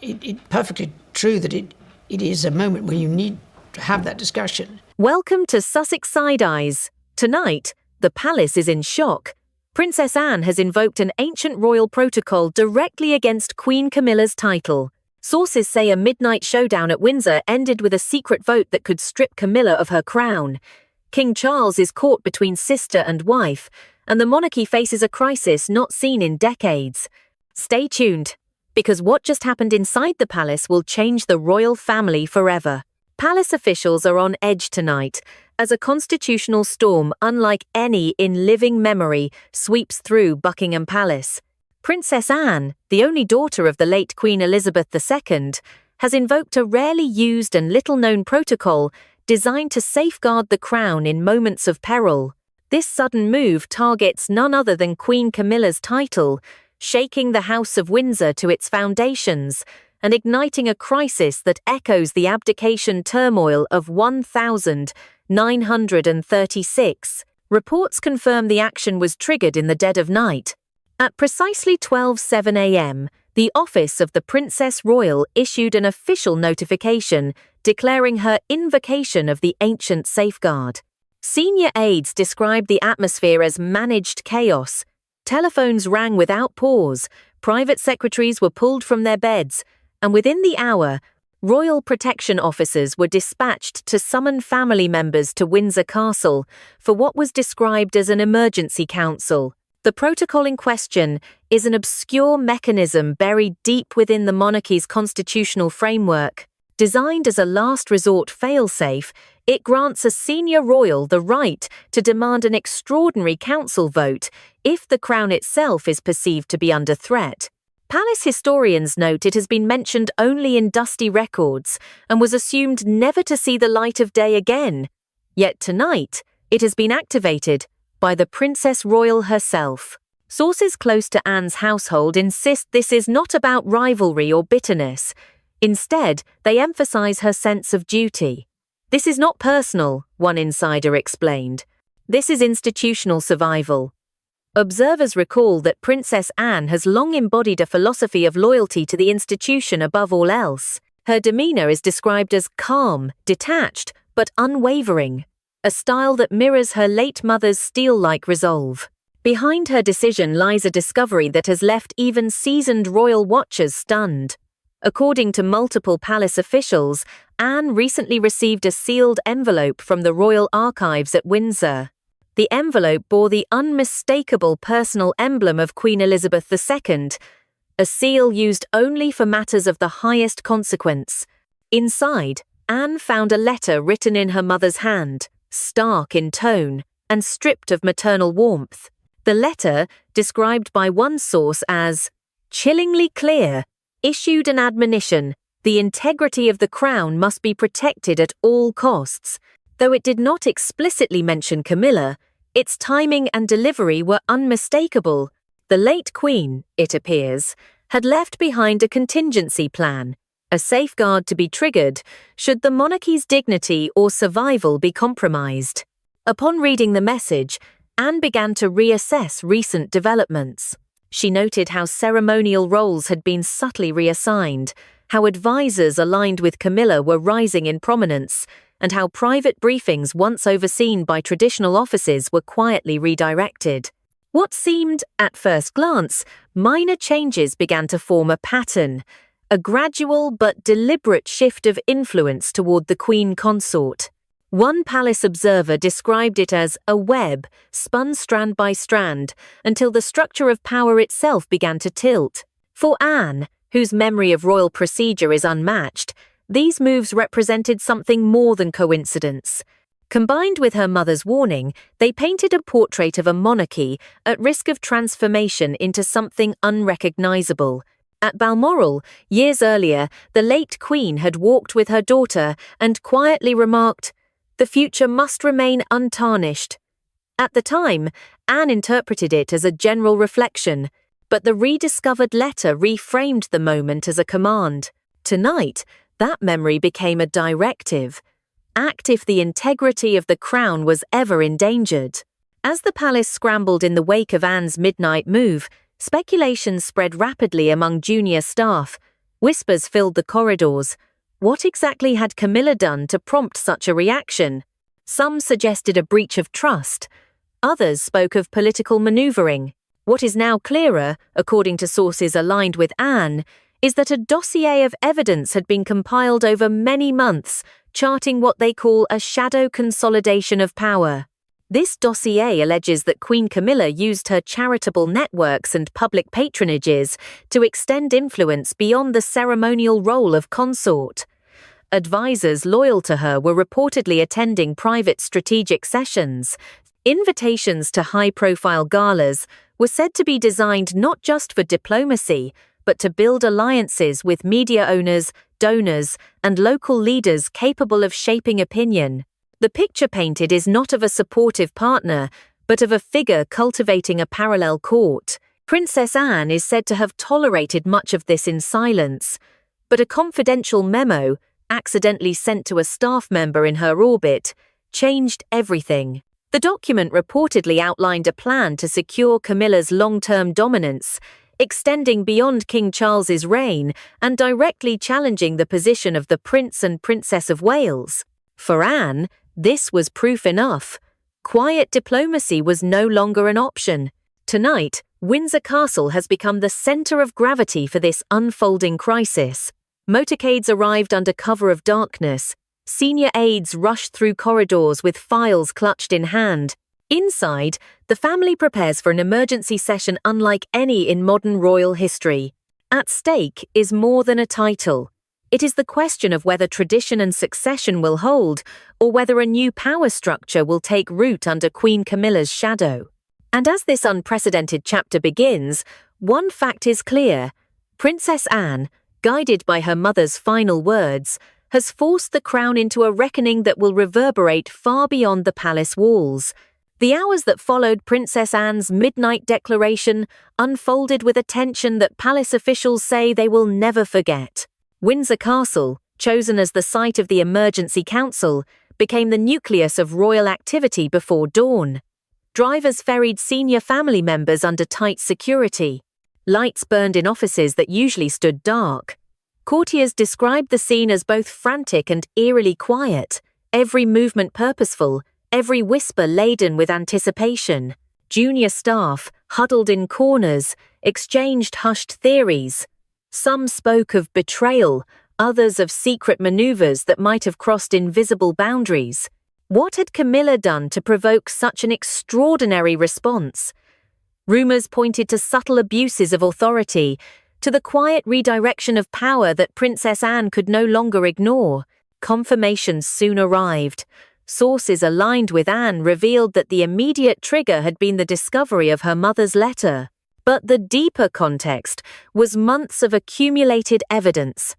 it's perfectly true that it is a moment where you need to have that discussion. Welcome to Sussex Side Eyes. Tonight, the palace is in shock. Princess Anne has invoked an ancient royal protocol directly against Queen Camilla's title. Sources say a midnight showdown at Windsor ended with a secret vote that could strip Camilla of her crown. King Charles is caught between sister and wife, and the monarchy faces a crisis not seen in decades. Stay tuned, because what just happened inside the palace will change the royal family forever. Palace officials are on edge tonight, as a constitutional storm unlike any in living memory sweeps through Buckingham Palace. Princess Anne, the only daughter of the late Queen Elizabeth II, has invoked a rarely used and little-known protocol designed to safeguard the crown in moments of peril. This sudden move targets none other than Queen Camilla's title, shaking the House of Windsor to its foundations and igniting a crisis that echoes the abdication turmoil of 1936. Reports confirm the action was triggered in the dead of night. At precisely 12:07 a.m., the office of the Princess Royal issued an official notification declaring her invocation of the ancient safeguard. Senior aides described the atmosphere as managed chaos. Telephones rang without pause, private secretaries were pulled from their beds, and within the hour, royal protection officers were dispatched to summon family members to Windsor Castle for what was described as an emergency council. The protocol in question is an obscure mechanism buried deep within the monarchy's constitutional framework. Designed as a last resort failsafe, it grants a senior royal the right to demand an extraordinary council vote if the crown itself is perceived to be under threat. Palace historians note it has been mentioned only in dusty records and was assumed never to see the light of day again. Yet tonight, it has been activated by the Princess Royal herself. Sources close to Anne's household insist this is not about rivalry or bitterness. Instead, they emphasize her sense of duty. This is not personal, one insider explained. This is institutional survival. Observers recall that Princess Anne has long embodied a philosophy of loyalty to the institution above all else. Her demeanor is described as calm, detached, but unwavering, a style that mirrors her late mother's steel-like resolve. Behind her decision lies a discovery that has left even seasoned royal watchers stunned. According to multiple palace officials, Anne recently received a sealed envelope from the Royal Archives at Windsor. The envelope bore the unmistakable personal emblem of Queen Elizabeth II, a seal used only for matters of the highest consequence. Inside, Anne found a letter written in her mother's hand, stark in tone and stripped of maternal warmth. The letter, described by one source as chillingly clear, issued an admonition: the integrity of the crown must be protected at all costs. Though it did not explicitly mention Camilla, its timing and delivery were unmistakable. The late Queen, it appears, had left behind a contingency plan, a safeguard to be triggered should the monarchy's dignity or survival be compromised. Upon reading the message, Anne began to reassess recent developments. She noted how ceremonial roles had been subtly reassigned, how advisors aligned with Camilla were rising in prominence, and how private briefings once overseen by traditional offices were quietly redirected. What seemed, at first glance, minor changes began to form a pattern, a gradual but deliberate shift of influence toward the Queen Consort. One palace observer described it as a web spun strand by strand until the structure of power itself began to tilt. For Anne, whose memory of royal procedure is unmatched, these moves represented something more than coincidence. Combined with her mother's warning, they painted a portrait of a monarchy at risk of transformation into something unrecognizable. At Balmoral, years earlier, the late Queen had walked with her daughter and quietly remarked, "The future must remain untarnished." At the time, Anne interpreted it as a general reflection, but the rediscovered letter reframed the moment as a command. Tonight, that memory became a directive. Act if the integrity of the crown was ever endangered. As the palace scrambled in the wake of Anne's midnight move, speculation spread rapidly among junior staff. Whispers filled the corridors. What exactly had Camilla done to prompt such a reaction? Some suggested a breach of trust. Others spoke of political maneuvering. What is now clearer, according to sources aligned with Anne, is that a dossier of evidence had been compiled over many months, charting what they call a shadow consolidation of power. This dossier alleges that Queen Camilla used her charitable networks and public patronages to extend influence beyond the ceremonial role of consort. Advisors loyal to her were reportedly attending private strategic sessions. Invitations to high-profile galas were said to be designed not just for diplomacy, but to build alliances with media owners, donors, and local leaders capable of shaping opinion. The picture painted is not of a supportive partner, but of a figure cultivating a parallel court. Princess Anne is said to have tolerated much of this in silence, but a confidential memo, accidentally sent to a staff member in her orbit, changed everything. The document reportedly outlined a plan to secure Camilla's long-term dominance, extending beyond King Charles's reign and directly challenging the position of the Prince and Princess of Wales. For Anne, this was proof enough. Quiet diplomacy was no longer an option. Tonight, Windsor Castle has become the center of gravity for this unfolding crisis. Motorcades arrived under cover of darkness. Senior aides rushed through corridors with files clutched in hand. Inside, the family prepares for an emergency session unlike any in modern royal history. At stake is more than a title. It is the question of whether tradition and succession will hold, or whether a new power structure will take root under Queen Camilla's shadow. And as this unprecedented chapter begins, one fact is clear. Princess Anne, guided by her mother's final words, has forced the crown into a reckoning that will reverberate far beyond the palace walls. The hours that followed Princess Anne's midnight declaration unfolded with a tension that palace officials say they will never forget. Windsor Castle, chosen as the site of the emergency council, became the nucleus of royal activity before dawn. Drivers ferried senior family members under tight security. Lights burned in offices that usually stood dark. Courtiers described the scene as both frantic and eerily quiet, every movement purposeful, every whisper laden with anticipation. Junior staff, huddled in corners, exchanged hushed theories. Some spoke of betrayal, others of secret maneuvers that might have crossed invisible boundaries. What had Camilla done to provoke such an extraordinary response? Rumors pointed to subtle abuses of authority, to the quiet redirection of power that Princess Anne could no longer ignore. Confirmations soon arrived. Sources aligned with Anne revealed that the immediate trigger had been the discovery of her mother's letter. But the deeper context was months of accumulated evidence.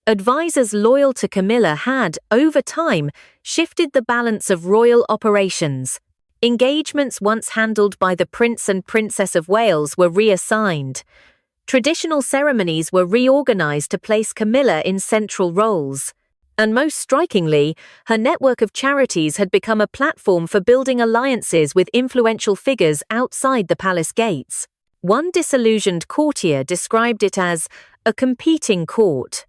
Advisors loyal to Camilla had, over time, shifted the balance of royal operations. Engagements once handled by the Prince and Princess of Wales were reassigned. Traditional ceremonies were reorganized to place Camilla in central roles. And most strikingly, her network of charities had become a platform for building alliances with influential figures outside the palace gates. One disillusioned courtier described it as a competing court.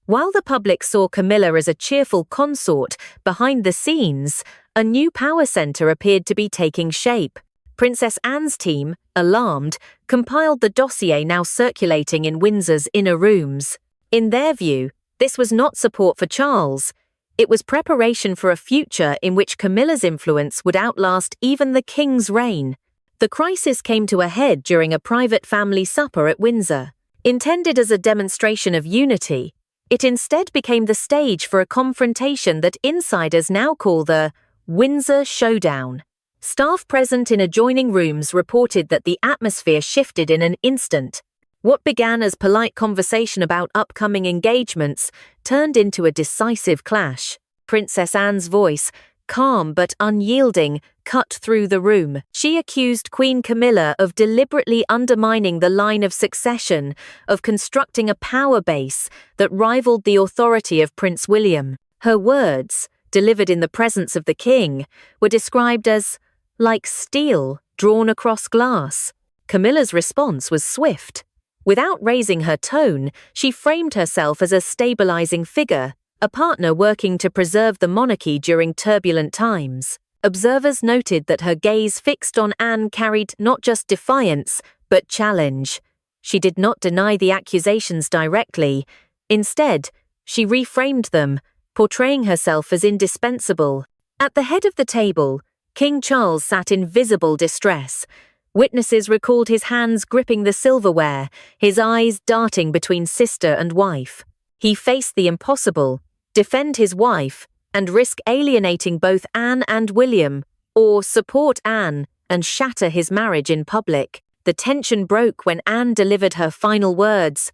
While the public saw Camilla as a cheerful consort, behind the scenes, a new power center appeared to be taking shape. Princess Anne's team, alarmed, compiled the dossier now circulating in Windsor's inner rooms. In their view, this was not support for Charles. It was preparation for a future in which Camilla's influence would outlast even the king's reign. The crisis came to a head during a private family supper at Windsor. Intended as a demonstration of unity, it instead became the stage for a confrontation that insiders now call the Windsor Showdown. Staff present in adjoining rooms reported that the atmosphere shifted in an instant. What began as polite conversation about upcoming engagements turned into a decisive clash. Princess Anne's voice, calm but unyielding, cut through the room. She accused Queen Camilla of deliberately undermining the line of succession, of constructing a power base that rivaled the authority of Prince William. Her words, delivered in the presence of the king, were described as like steel drawn across glass. Camilla's response was swift. Without raising her tone, she framed herself as a stabilizing figure, a partner working to preserve the monarchy during turbulent times. Observers noted that her gaze fixed on Anne carried not just defiance, but challenge. She did not deny the accusations directly. Instead, she reframed them, portraying herself as indispensable. At the head of the table, King Charles sat in visible distress. Witnesses recalled his hands gripping the silverware, his eyes darting between sister and wife. He faced the impossible: defend his wife and risk alienating both Anne and William, or support Anne and shatter his marriage in public. The tension broke when Anne delivered her final words.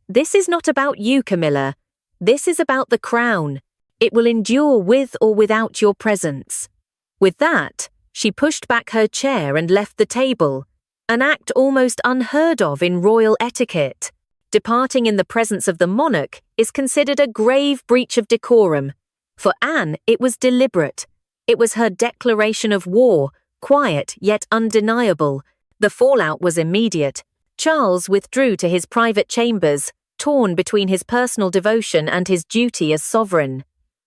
"This is not about you, Camilla. This is about the crown. It will endure with or without your presence." With that, she pushed back her chair and left the table, an act almost unheard of in royal etiquette. Departing in the presence of the monarch is considered a grave breach of decorum. For Anne, it was deliberate. It was her declaration of war, quiet yet undeniable. The fallout was immediate. Charles withdrew to his private chambers, torn between his personal devotion and his duty as sovereign.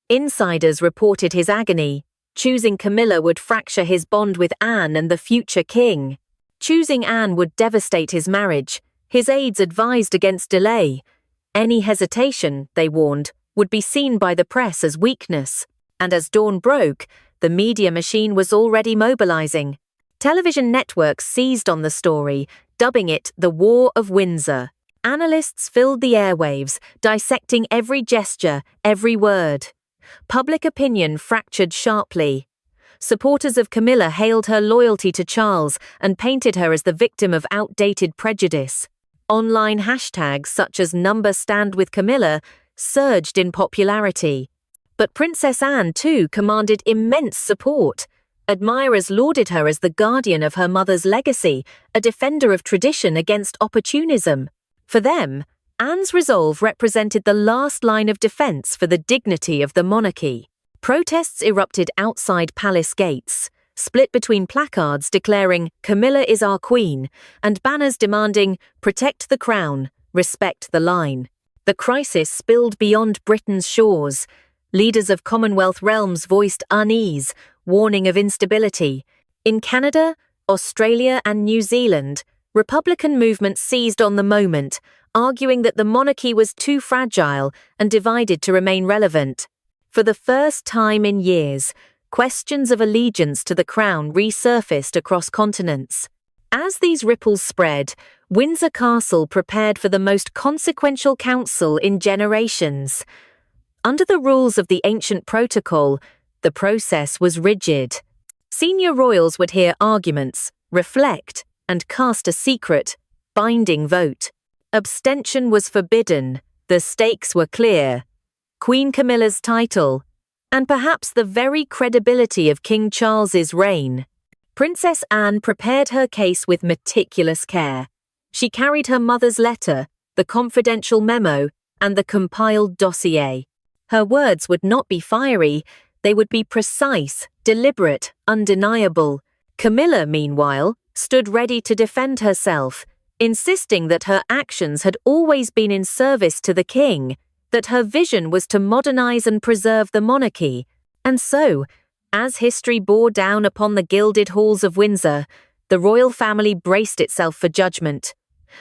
Insiders reported his agony. Choosing Camilla would fracture his bond with Anne and the future king. Choosing Anne would devastate his marriage. His aides advised against delay. Any hesitation, they warned, would be seen by the press as weakness. And as dawn broke, the media machine was already mobilizing. Television networks seized on the story, dubbing it the War of Windsor. Analysts filled the airwaves, dissecting every gesture, every word. Public opinion fractured sharply. Supporters of Camilla hailed her loyalty to Charles and painted her as the victim of outdated prejudice. Online hashtags such as #StandWithCamilla surged in popularity. But Princess Anne, too, commanded immense support. Admirers lauded her as the guardian of her mother's legacy, a defender of tradition against opportunism. For them, Anne's resolve represented the last line of defense for the dignity of the monarchy. Protests erupted outside palace gates, split between placards declaring "Camilla is our queen" and banners demanding "Protect the crown, respect the line." The crisis spilled beyond Britain's shores. Leaders of Commonwealth realms voiced unease, warning of instability. In Canada, Australia, and New Zealand, Republican movements seized on the moment, arguing that the monarchy was too fragile and divided to remain relevant. For the first time in years, questions of allegiance to the crown resurfaced across continents. As these ripples spread, Windsor Castle prepared for the most consequential council in generations. Under the rules of the ancient protocol, the process was rigid. Senior royals would hear arguments, reflect, and cast a secret, binding vote. Abstention was forbidden. The stakes were clear. Queen Camilla's title, and perhaps the very credibility of King Charles's reign. Princess Anne prepared her case with meticulous care. She carried her mother's letter, the confidential memo, and the compiled dossier. Her words would not be fiery, they would be precise, deliberate, undeniable. Camilla, meanwhile, stood ready to defend herself, insisting that her actions had always been in service to the king, that her vision was to modernize and preserve the monarchy. And so, as history bore down upon the gilded halls of Windsor, the royal family braced itself for judgment.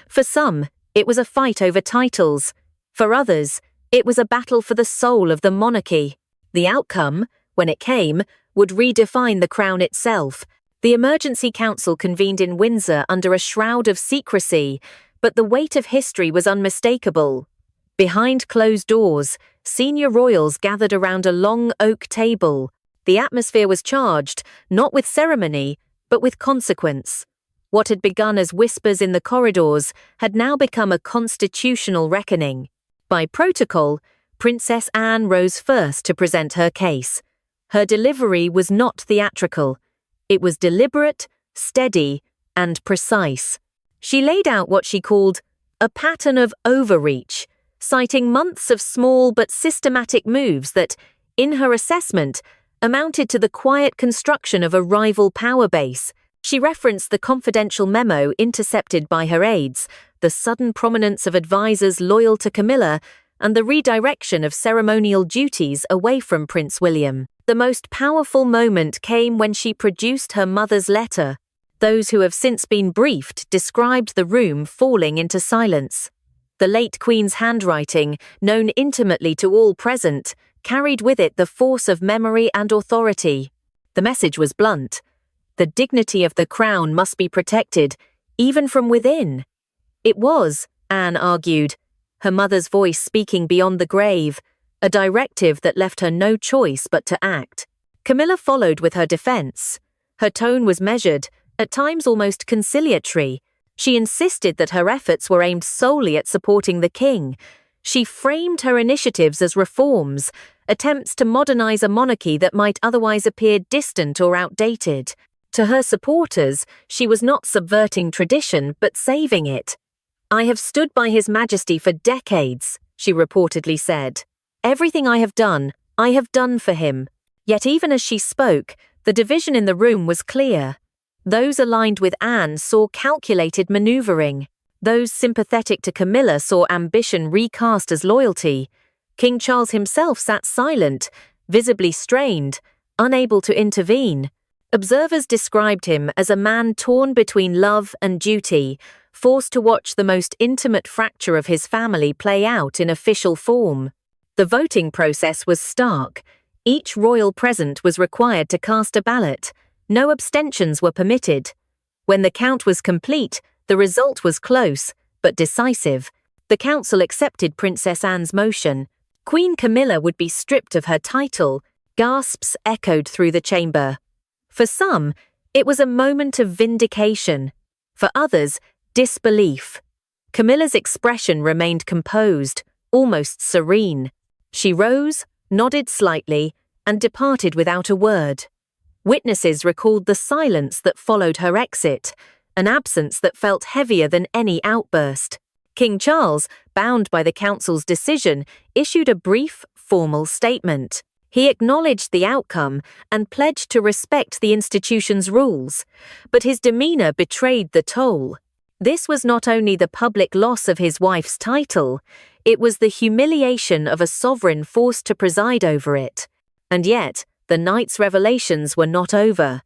For some, it was a fight over titles. For others, it was a battle for the soul of the monarchy. The outcome, when it came, would redefine the crown itself. The emergency council convened in Windsor under a shroud of secrecy, but the weight of history was unmistakable. Behind closed doors, senior royals gathered around a long oak table. The atmosphere was charged, not with ceremony, but with consequence. What had begun as whispers in the corridors had now become a constitutional reckoning. By protocol, Princess Anne rose first to present her case. Her delivery was not theatrical. It was deliberate, steady, and precise. She laid out what she called a pattern of overreach, citing months of small but systematic moves that, in her assessment, amounted to the quiet construction of a rival power base. She referenced the confidential memo intercepted by her aides, the sudden prominence of advisors loyal to Camilla, and the redirection of ceremonial duties away from Prince William. The most powerful moment came when she produced her mother's letter. Those who have since been briefed described the room falling into silence. The late Queen's handwriting, known intimately to all present, carried with it the force of memory and authority. The message was blunt. The dignity of the crown must be protected, even from within. It was, Anne argued, her mother's voice speaking beyond the grave, a directive that left her no choice but to act. Camilla followed with her defense. Her tone was measured, at times almost conciliatory. She insisted that her efforts were aimed solely at supporting the king. She framed her initiatives as reforms, attempts to modernize a monarchy that might otherwise appear distant or outdated. To her supporters, she was not subverting tradition but saving it. "I have stood by His Majesty for decades," she reportedly said. "Everything I have done for him." Yet even as she spoke, the division in the room was clear. Those aligned with Anne saw calculated maneuvering. Those sympathetic to Camilla saw ambition recast as loyalty. King Charles himself sat silent, visibly strained, unable to intervene. Observers described him as a man torn between love and duty, forced to watch the most intimate fracture of his family play out in official form. The voting process was stark. Each royal present was required to cast a ballot. No abstentions were permitted. When the count was complete, the result was close, but decisive. The council accepted Princess Anne's motion. Queen Camilla would be stripped of her title. Gasps echoed through the chamber. For some, it was a moment of vindication. For others, disbelief. Camilla's expression remained composed, almost serene. She rose, nodded slightly, and departed without a word. Witnesses recalled the silence that followed her exit, an absence that felt heavier than any outburst. King Charles, bound by the council's decision, issued a brief, formal statement. He acknowledged the outcome and pledged to respect the institution's rules, but his demeanor betrayed the toll. This was not only the public loss of his wife's title, it was the humiliation of a sovereign forced to preside over it. And yet, the night's revelations were not over.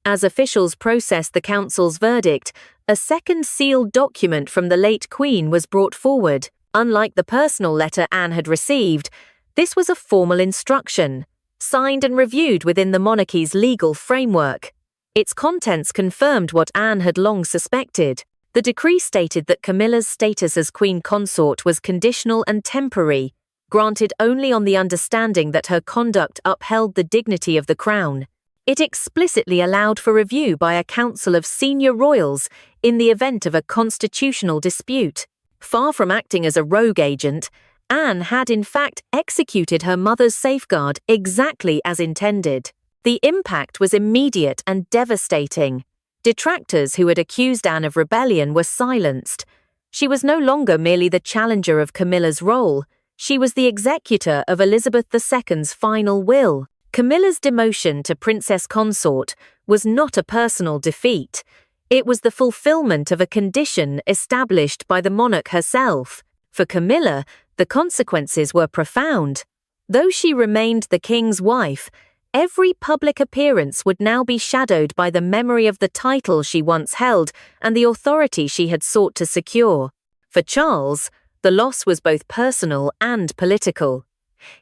As officials processed the council's verdict, a second sealed document from the late Queen was brought forward. Unlike the personal letter Anne had received, this was a formal instruction, signed and reviewed within the monarchy's legal framework. Its contents confirmed what Anne had long suspected. The decree stated that Camilla's status as Queen Consort was conditional and temporary, granted only on the understanding that her conduct upheld the dignity of the crown. It explicitly allowed for review by a council of senior royals in the event of a constitutional dispute. Far from acting as a rogue agent, Anne had in fact executed her mother's safeguard exactly as intended. The impact was immediate and devastating. Detractors who had accused Anne of rebellion were silenced. She was no longer merely the challenger of Camilla's role. She was the executor of Elizabeth II's final will. Camilla's demotion to Princess Consort was not a personal defeat. It was the fulfillment of a condition established by the monarch herself. For Camilla, the consequences were profound. Though she remained the king's wife, every public appearance would now be shadowed by the memory of the title she once held and the authority she had sought to secure. For Charles, the loss was both personal and political.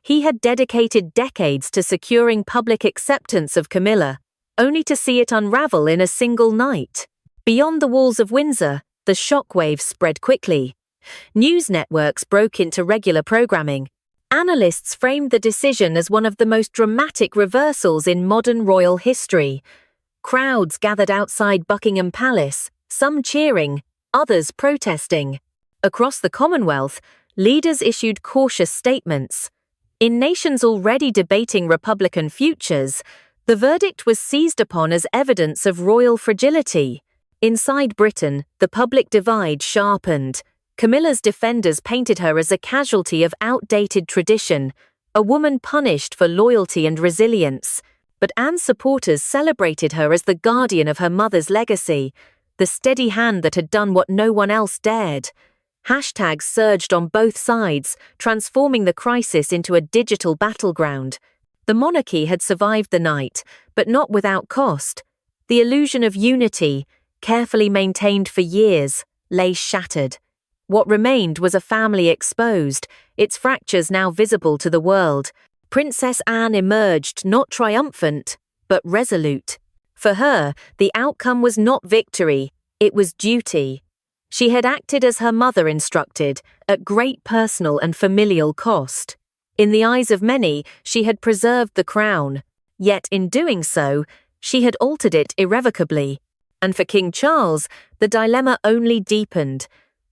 He had dedicated decades to securing public acceptance of Camilla, only to see it unravel in a single night. Beyond the walls of Windsor, the shockwaves spread quickly. News networks broke into regular programming. Analysts framed the decision as one of the most dramatic reversals in modern royal history. Crowds gathered outside Buckingham Palace, some cheering, others protesting. Across the Commonwealth, leaders issued cautious statements. In nations already debating Republican futures, the verdict was seized upon as evidence of royal fragility. Inside Britain, the public divide sharpened. Camilla's defenders painted her as a casualty of outdated tradition, a woman punished for loyalty and resilience. but Anne's supporters celebrated her as the guardian of her mother's legacy, the steady hand that had done what no one else dared. Hashtags surged on both sides, transforming the crisis into a digital battleground. The monarchy had survived the night, but not without cost. The illusion of unity, carefully maintained for years, lay shattered. What remained was a family exposed, its fractures now visible to the world. Princess Anne emerged not triumphant, but resolute. For her, the outcome was not victory, it was duty. She had acted as her mother instructed, at great personal and familial cost. In the eyes of many, she had preserved the crown. Yet in doing so, she had altered it irrevocably. And for King Charles, the dilemma only deepened.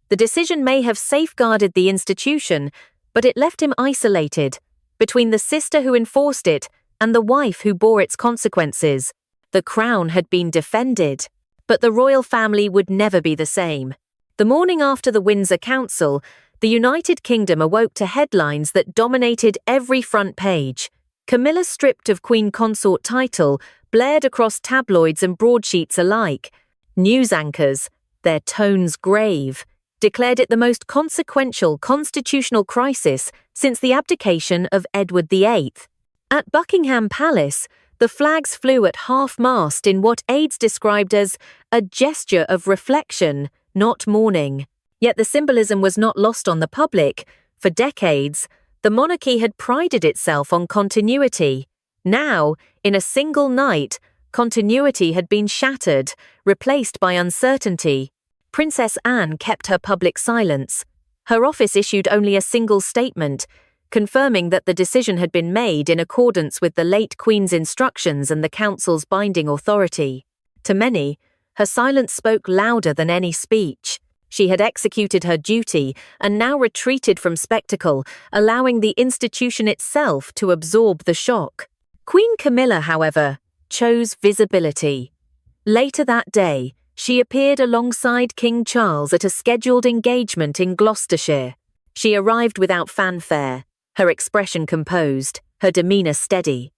The decision may have safeguarded the institution, but it left him isolated, between the sister who enforced it and the wife who bore its consequences. The crown had been defended, but the royal family would never be the same. The morning after the Windsor Council, the United Kingdom awoke to headlines that dominated every front page. Camilla stripped of Queen Consort title blared across tabloids and broadsheets alike. News anchors, their tones grave, declared it the most consequential constitutional crisis since the abdication of Edward VIII. At Buckingham Palace, the flags flew at half-mast in what aides described as a gesture of reflection, not mourning. Yet the symbolism was not lost on the public. For decades, the monarchy had prided itself on continuity. Now, in a single night, continuity had been shattered, replaced by uncertainty. Princess Anne kept her public silence. Her office issued only a single statement, confirming that the decision had been made in accordance with the late Queen's instructions and the Council's binding authority. To many, her silence spoke louder than any speech. She had executed her duty and now retreated from spectacle, allowing the institution itself to absorb the shock. Queen Camilla, however, chose visibility. Later that day, she appeared alongside King Charles at a scheduled engagement in Gloucestershire. She arrived without fanfare, her expression composed, her demeanour steady.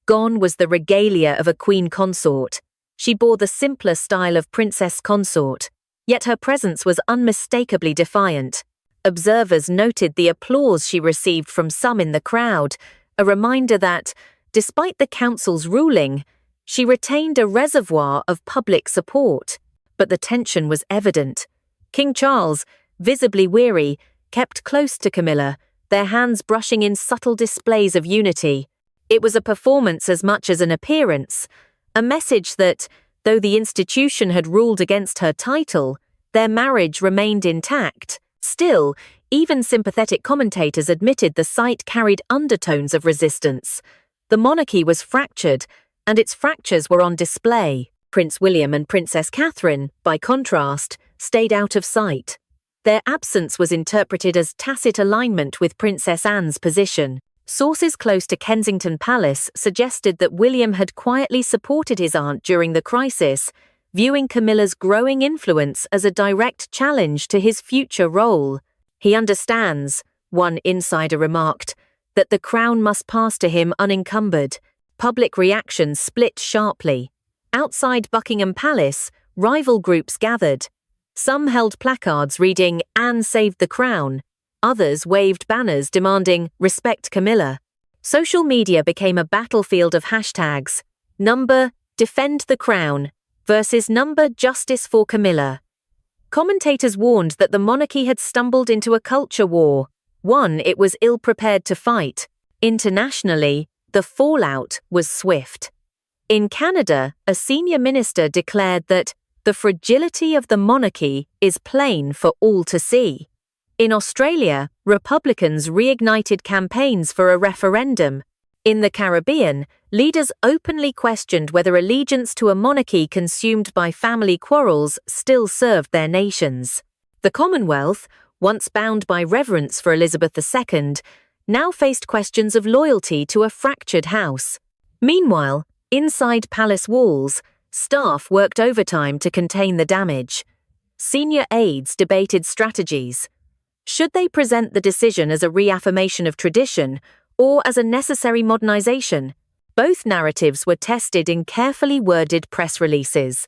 Gone was the regalia of a queen consort. She bore the simpler style of princess consort, yet her presence was unmistakably defiant. Observers noted the applause she received from some in the crowd, a reminder that, despite the council's ruling, she retained a reservoir of public support. But the tension was evident. King Charles, visibly weary, kept close to Camilla, their hands brushing in subtle displays of unity. It was a performance as much as an appearance, a message that, though the institution had ruled against her title, their marriage remained intact. Still, even sympathetic commentators admitted the sight carried undertones of resistance. The monarchy was fractured, and its fractures were on display. Prince William and Princess Catherine, by contrast, stayed out of sight. Their absence was interpreted as tacit alignment with Princess Anne's position. Sources close to Kensington Palace suggested that William had quietly supported his aunt during the crisis, viewing Camilla's growing influence as a direct challenge to his future role. He understands, one insider remarked, that the crown must pass to him unencumbered. Public reactions split sharply. Outside Buckingham Palace, rival groups gathered. Some held placards reading, "Anne saved the crown." Others waved banners demanding, "Respect Camilla." Social media became a battlefield of hashtags. Number, "Defend the Crown," versus number, "Justice for Camilla." Commentators warned that the monarchy had stumbled into a culture war, one it was ill-prepared to fight. Internationally, the fallout was swift. In Canada, a senior minister declared that the fragility of the monarchy is plain for all to see. In Australia, Republicans reignited campaigns for a referendum. In the Caribbean, leaders openly questioned whether allegiance to a monarchy consumed by family quarrels still served their nations. The Commonwealth, once bound by reverence for Elizabeth II, now faced questions of loyalty to a fractured house. Meanwhile, inside palace walls, staff worked overtime to contain the damage. Senior aides debated strategies. Should they present the decision as a reaffirmation of tradition or as a necessary modernization? Both narratives were tested in carefully worded press releases.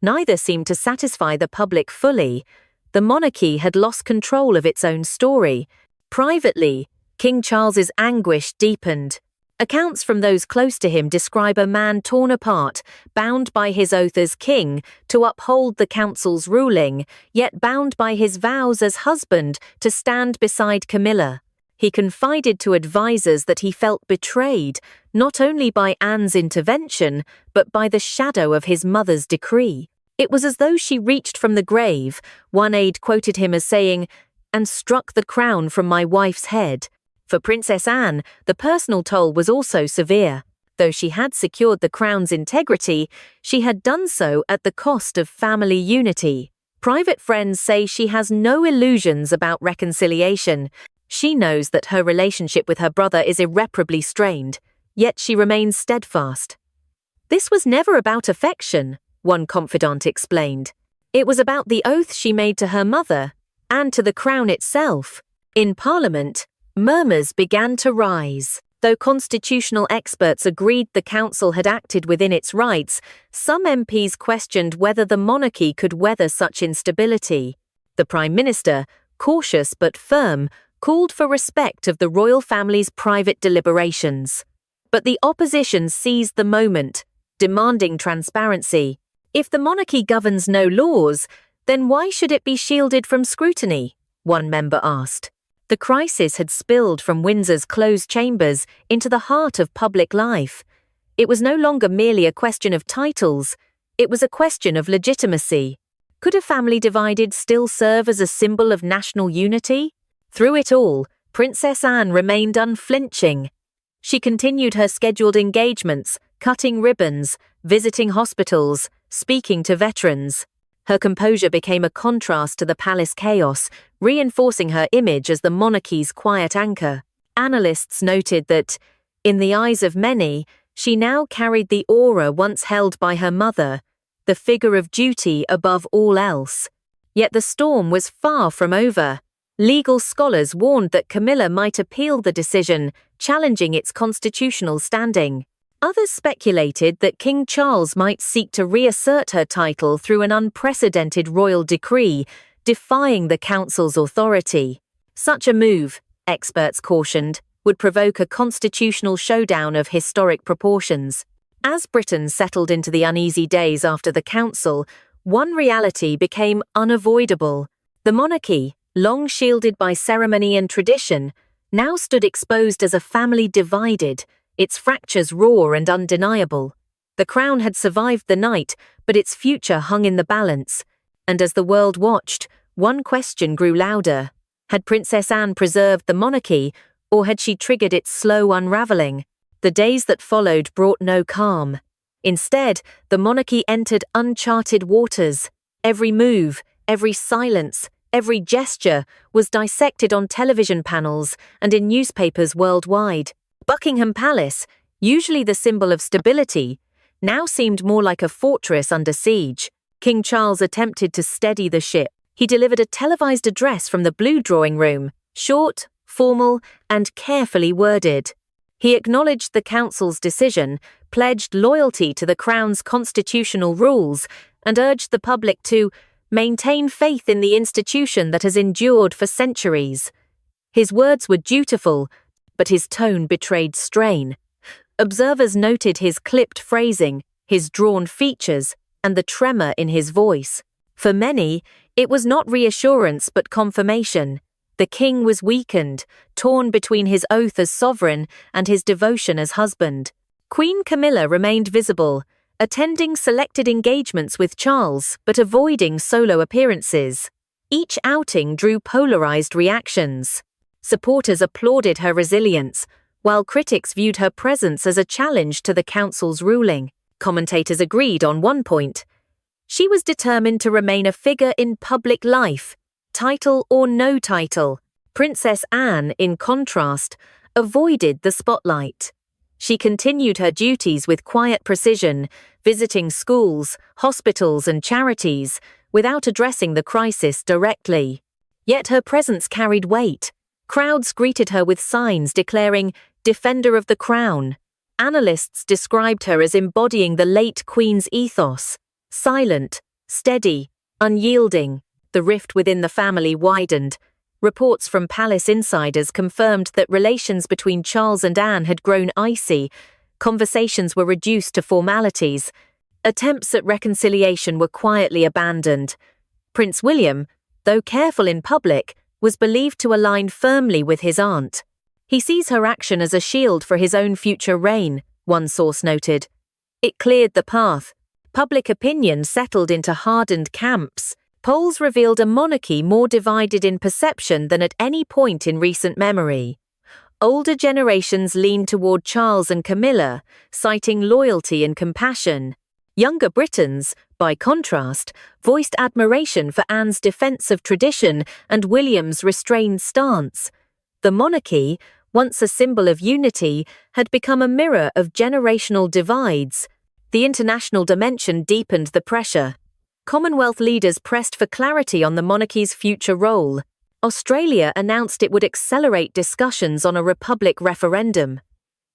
Neither seemed to satisfy the public fully. The monarchy had lost control of its own story. Privately, King Charles's anguish deepened. Accounts from those close to him describe a man torn apart, bound by his oath as king to uphold the council's ruling, yet bound by his vows as husband to stand beside Camilla. He confided to advisers that he felt betrayed, not only by Anne's intervention, but by the shadow of his mother's decree. It was as though she reached from the grave. One aide quoted him as saying, "and struck the crown from my wife's head." For Princess Anne, the personal toll was also severe. Though she had secured the crown's integrity, she had done so at the cost of family unity. Private friends say she has no illusions about reconciliation. She knows that her relationship with her brother is irreparably strained, yet she remains steadfast. This was never about affection, one confidant explained. It was about the oath she made to her mother and to the crown itself. In Parliament, murmurs began to rise. Though constitutional experts agreed the council had acted within its rights, some MPs questioned whether the monarchy could weather such instability. The Prime Minister, cautious but firm, called for respect of the royal family's private deliberations. But the opposition seized the moment, demanding transparency. If the monarchy governs no laws, then why should it be shielded from scrutiny? One member asked. The crisis had spilled from Windsor's closed chambers into the heart of public life. It was no longer merely a question of titles, it was a question of legitimacy. Could a family divided still serve as a symbol of national unity? Through it all, Princess Anne remained unflinching. She continued her scheduled engagements, cutting ribbons, visiting hospitals, speaking to veterans. Her composure became a contrast to the palace chaos, reinforcing her image as the monarchy's quiet anchor. Analysts noted that, in the eyes of many, she now carried the aura once held by her mother, the figure of duty above all else. Yet the storm was far from over. Legal scholars warned that Camilla might appeal the decision, challenging its constitutional standing. Others speculated that King Charles might seek to reassert her title through an unprecedented royal decree, defying the council's authority. Such a move, experts cautioned, would provoke a constitutional showdown of historic proportions. As Britain settled into the uneasy days after the council, one reality became unavoidable. The monarchy, long shielded by ceremony and tradition, now stood exposed as a family divided, its fractures raw and undeniable. The crown had survived the night, but its future hung in the balance. And as the world watched, one question grew louder. Had Princess Anne preserved the monarchy, or had she triggered its slow unravelling? The days that followed brought no calm. Instead, the monarchy entered uncharted waters. Every move, every silence, every gesture was dissected on television panels and in newspapers worldwide. Buckingham Palace, usually the symbol of stability, now seemed more like a fortress under siege. King Charles attempted to steady the ship. He delivered a televised address from the Blue Drawing Room, short, formal, and carefully worded. He acknowledged the council's decision, pledged loyalty to the crown's constitutional rules, and urged the public to maintain faith in the institution that has endured for centuries. His words were dutiful, but his tone betrayed strain. Observers noted his clipped phrasing, his drawn features, and the tremor in his voice. For many, it was not reassurance but confirmation. The king was weakened, torn between his oath as sovereign and his devotion as husband. Queen Camilla remained visible, attending selected engagements with Charles but avoiding solo appearances. Each outing drew polarized reactions. Supporters applauded her resilience, while critics viewed her presence as a challenge to the council's ruling. Commentators agreed on one point. She was determined to remain a figure in public life, title or no title. Princess Anne, in contrast, avoided the spotlight. She continued her duties with quiet precision, visiting schools, hospitals, and charities, without addressing the crisis directly. Yet her presence carried weight. Crowds greeted her with signs declaring, "Defender of the Crown." analysts described her as embodying the late Queen's ethos: silent, steady, unyielding. The rift within the family widened. Reports from palace insiders confirmed that relations between Charles and Anne had grown icy. Conversations were reduced to formalities. Attempts at reconciliation were quietly abandoned. Prince William, though careful in public, was believed to align firmly with his aunt. He sees her action as a shield for his own future reign, one source noted. It cleared the path. Public opinion settled into hardened camps. Polls revealed a monarchy more divided in perception than at any point in recent memory. Older generations leaned toward Charles and Camilla, citing loyalty and compassion. Younger Britons, by contrast, voiced admiration for Anne's defense of tradition and William's restrained stance. The monarchy, once a symbol of unity, had become a mirror of generational divides. The international dimension deepened the pressure. Commonwealth leaders pressed for clarity on the monarchy's future role. Australia announced it would accelerate discussions on a republic referendum.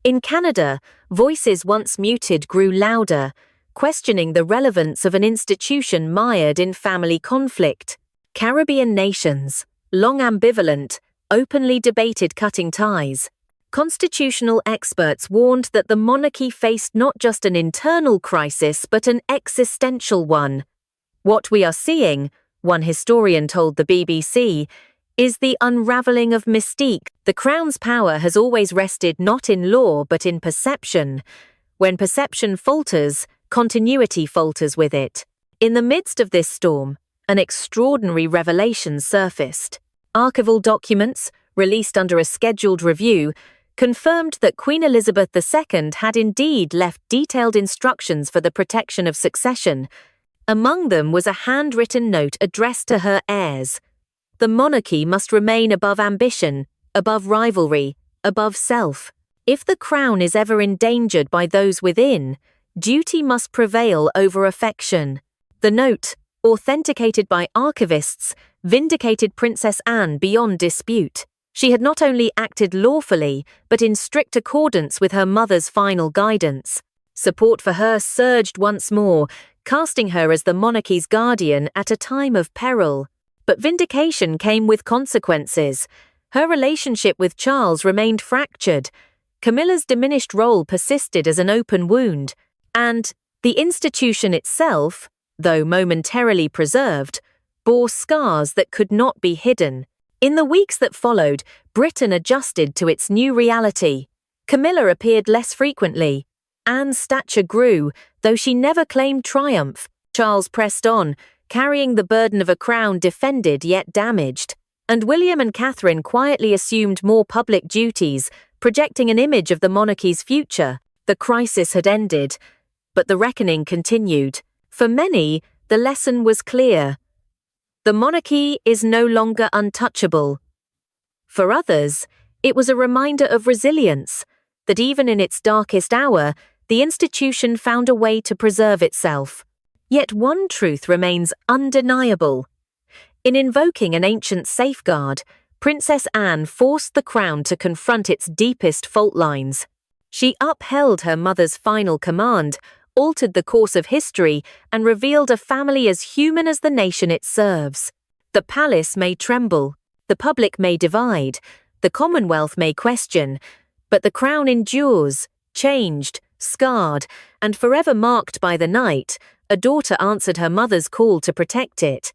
In Canada, voices once muted grew louder, questioning the relevance of an institution mired in family conflict. Caribbean nations, long ambivalent, openly debated cutting ties. Constitutional experts warned that the monarchy faced not just an internal crisis but an existential one. What we are seeing, one historian told the BBC, is the unravelling of mystique. The Crown's power has always rested not in law but in perception. When perception falters, continuity falters with it. In the midst of this storm, an extraordinary revelation surfaced. Archival documents, released under a scheduled review, confirmed that Queen Elizabeth II had indeed left detailed instructions for the protection of succession. Among them was a handwritten note addressed to her heirs. The monarchy must remain above ambition, above rivalry, above self. If the crown is ever endangered by those within, duty must prevail over affection. The note, authenticated by archivists, vindicated Princess Anne beyond dispute. She had not only acted lawfully, but in strict accordance with her mother's final guidance. Support for her surged once more, casting her as the monarchy's guardian at a time of peril. But vindication came with consequences. Her relationship with Charles remained fractured. Camilla's diminished role persisted as an open wound, and the institution itself, though momentarily preserved, bore scars that could not be hidden. In the weeks that followed, Britain adjusted to its new reality. Camilla appeared less frequently. Anne's stature grew, though she never claimed triumph. Charles pressed on, carrying the burden of a crown defended yet damaged. And William and Catherine quietly assumed more public duties, projecting an image of the monarchy's future. The crisis had ended, but the reckoning continued. For many, the lesson was clear. The monarchy is no longer untouchable. For others, it was a reminder of resilience, that even in its darkest hour, the institution found a way to preserve itself. Yet one truth remains undeniable. In invoking an ancient safeguard, Princess Anne forced the crown to confront its deepest fault lines. She upheld her mother's final command, altered the course of history, and revealed a family as human as the nation it serves. The palace may tremble, the public may divide, the Commonwealth may question, but the crown endures, changed, scarred, and forever marked by the night. A daughter answered her mother's call to protect it.